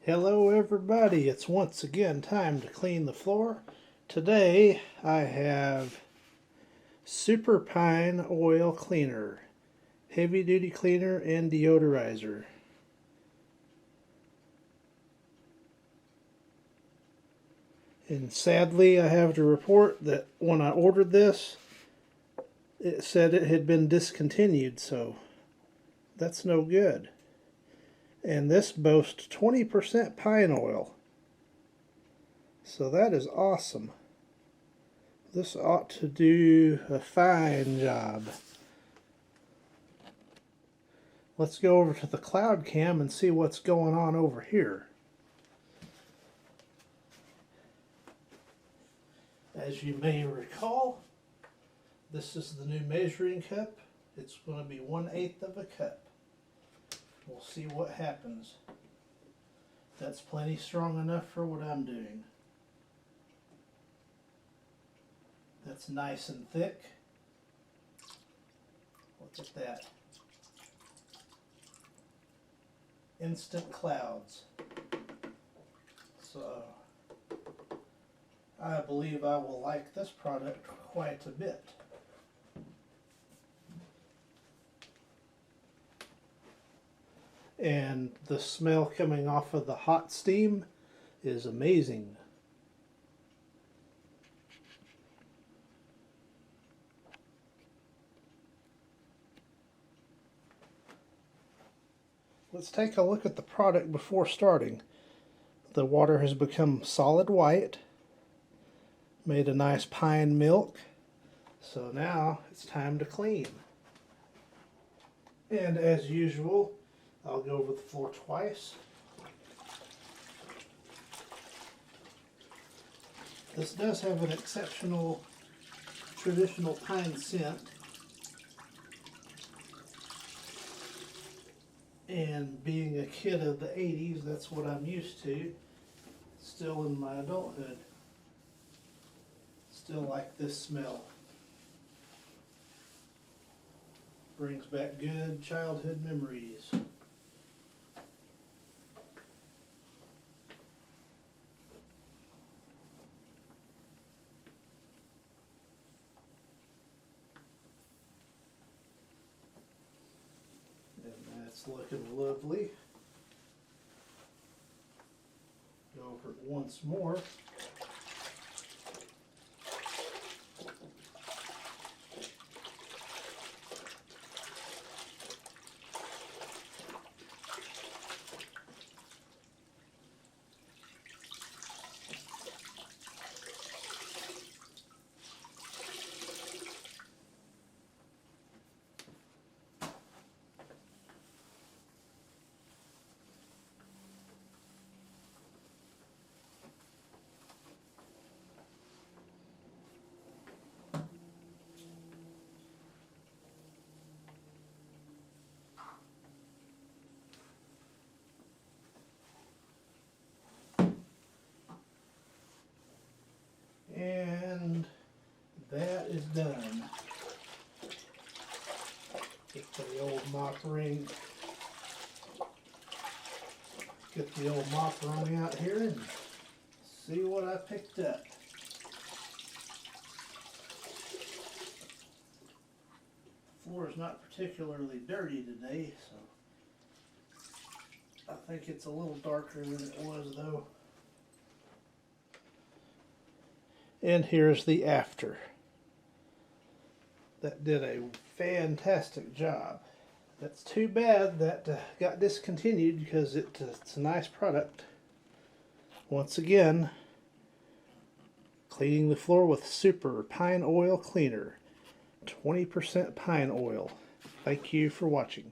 Hello everybody, it's once again time to clean the floor. Today I have Super Pine Oil Cleaner, heavy duty cleaner and deodorizer. And sadly I have to report that when I ordered this it said it had been discontinued, so that's no good. And this boasts 20% pine oil. So that is awesome. This ought to do a fine job. Let's go over to the cloud cam and see what's going on over here. As you may recall, this is the new measuring cup. It's going to be 1/8 of a cup. We'll see what happens. That's plenty strong enough for what I'm doing. That's nice and thick. Look at that. Instant clouds. So I believe I will like this product quite a bit. And the smell coming off of the hot steam is amazing. Let's take a look at the product before starting. The water has become solid white, made a nice pine milk, so now it's time to clean. And as usual, I'll go over the floor twice. This does have an exceptional traditional pine scent. And being a kid of the 80s, that's what I'm used to. Still in my adulthood. Still like this smell. Brings back good childhood memories. It's looking lovely. Go over it once more. And that is done. Get the old mop ring. Get the old mop ring out here and see what I picked up. The floor is not particularly dirty today, so I think it's a little darker than it was though. And here's the after. That did a fantastic job. That's too bad that got discontinued because it's a nice product. Once again, cleaning the floor with Super Pine Oil Cleaner. 20% pine oil. Thank you for watching.